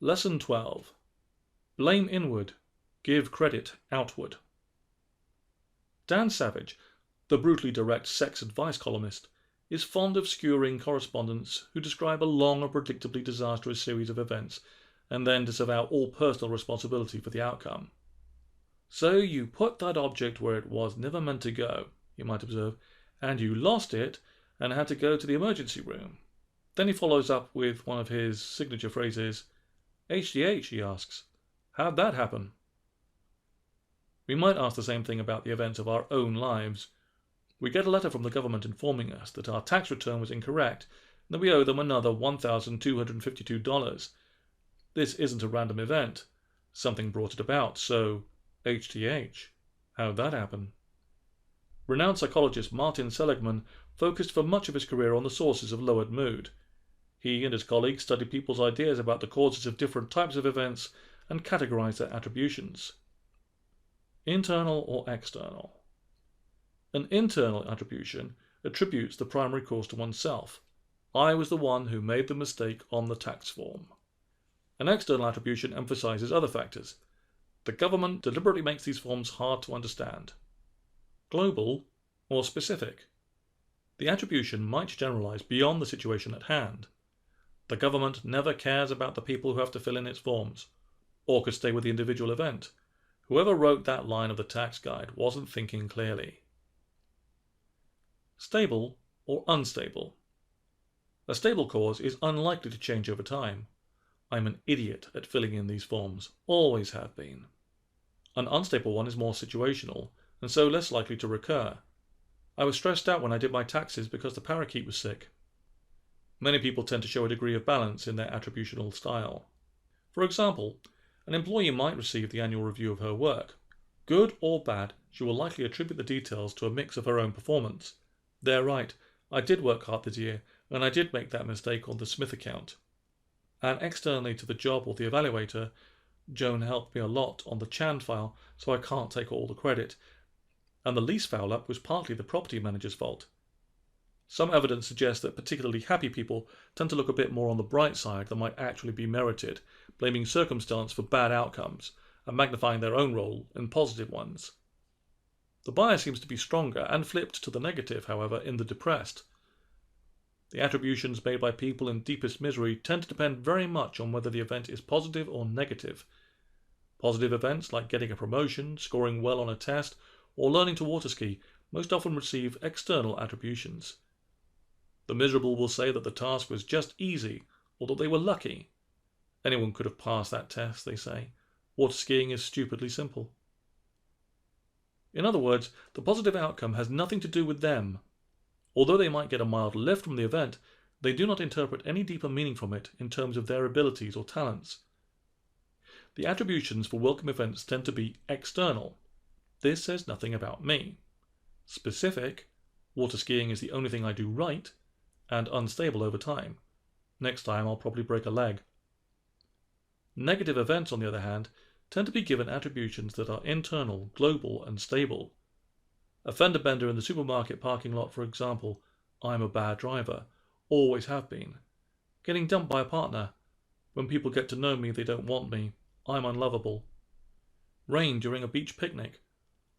Lesson 12. Blame inward, give credit outward. Dan Savage, the brutally direct sex advice columnist, is fond of skewering correspondents who describe a long and predictably disastrous series of events and then disavow all personal responsibility for the outcome. So you put that object where it was never meant to go, he might observe, and you lost it and had to go to the emergency room. Then he follows up with one of his signature phrases. HDH, he asks, how'd that happen? We might ask the same thing about the events of our own lives. We get a letter from the government informing us that our tax return was incorrect and that we owe them another $1,252. This isn't a random event. Something brought it about, so HTH. How'd that happen? Renowned psychologist Martin Seligman focused for much of his career on the sources of lowered mood. He and his colleagues studied people's ideas about the causes of different types of events and categorized their attributions. Internal or external? An internal attribution attributes the primary cause to oneself. I was the one who made the mistake on the tax form. An external attribution emphasizes other factors. The government deliberately makes these forms hard to understand. Global or specific? The attribution might generalize beyond the situation at hand. The government never cares about the people who have to fill in its forms, or could stay with the individual event. Whoever wrote that line of the tax guide wasn't thinking clearly. Stable or unstable? A stable cause is unlikely to change over time. I'm an idiot at filling in these forms, always have been. An unstable one is more situational, and so less likely to recur. I was stressed out when I did my taxes because the parakeet was sick. Many people tend to show a degree of balance in their attributional style. For example, an employee might receive the annual review of her work. Good or bad, she will likely attribute the details to a mix of her own performance. They're right, I did work hard this year, and I did make that mistake on the Smith account. And externally to the job or the evaluator, Joan helped me a lot on the Chand file, so I can't take all the credit. And the lease foul-up was partly the property manager's fault. Some evidence suggests that particularly happy people tend to look a bit more on the bright side than might actually be merited, blaming circumstance for bad outcomes and magnifying their own role in positive ones. The bias seems to be stronger and flipped to the negative, however, in the depressed. The attributions made by people in deepest misery tend to depend very much on whether the event is positive or negative. Positive events like getting a promotion, scoring well on a test, or learning to water ski most often receive external attributions. The miserable will say that the task was just easy, or that they were lucky. Anyone could have passed that test, they say. Water skiing is stupidly simple. In other words, the positive outcome has nothing to do with them. Although they might get a mild lift from the event, they do not interpret any deeper meaning from it in terms of their abilities or talents. The attributions for welcome events tend to be external. This says nothing about me. Specific, water skiing is the only thing I do right, and unstable over time. Next time I'll probably break a leg. Negative events, on the other hand, tend to be given attributions that are internal, global, and stable. A fender bender in the supermarket parking lot, for example, I'm a bad driver, always have been. Getting dumped by a partner, when people get to know me they don't want me, I'm unlovable. Rain during a beach picnic,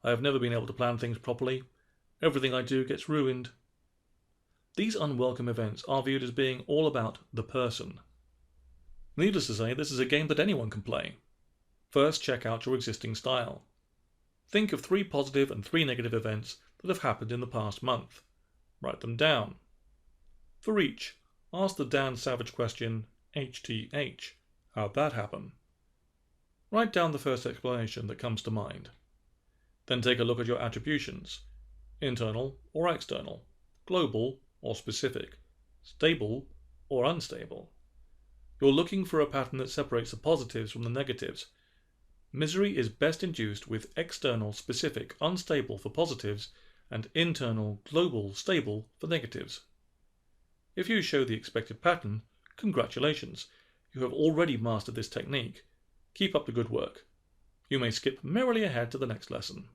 I have never been able to plan things properly, everything I do gets ruined. These unwelcome events are viewed as being all about the person. Needless to say, this is a game that anyone can play. First, check out your existing style. Think of 3 positive and 3 negative events that have happened in the past month. Write them down. For each, ask the Dan Savage question, HTH. How'd that happen? Write down the first explanation that comes to mind. Then take a look at your attributions. Internal or external, global or specific, stable or unstable. You're looking for a pattern that separates the positives from the negatives. Misery is best induced with external, specific, unstable for positives and internal, global, stable for negatives. If you show the expected pattern, congratulations, you have already mastered this technique. Keep up the good work. You may skip merrily ahead to the next lesson.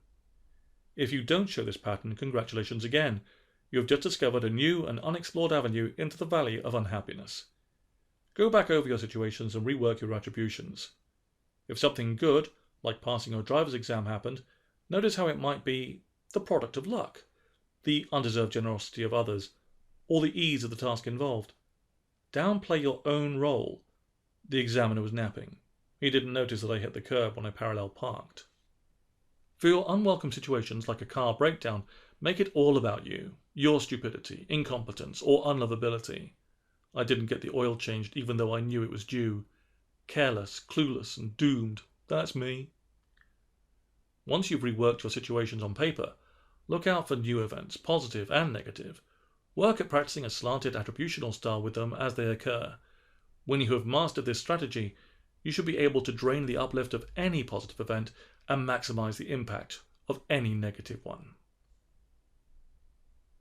If you don't show this pattern, congratulations again. You have just discovered a new and unexplored avenue into the valley of unhappiness. Go back over your situations and rework your attributions. If something good, like passing your driver's exam, happened, notice how it might be the product of luck, the undeserved generosity of others, or the ease of the task involved. Downplay your own role. The examiner was napping. He didn't notice that I hit the curb when I parallel parked. For your unwelcome situations like a car breakdown, make it all about you, your stupidity, incompetence, or unlovability. I didn't get the oil changed even though I knew it was due. Careless, clueless, and doomed. That's me. Once you've reworked your situations on paper, look out for new events, positive and negative. Work at practicing a slanted attributional style with them as they occur. When you have mastered this strategy, you should be able to drain the uplift of any positive event and maximize the impact of any negative one.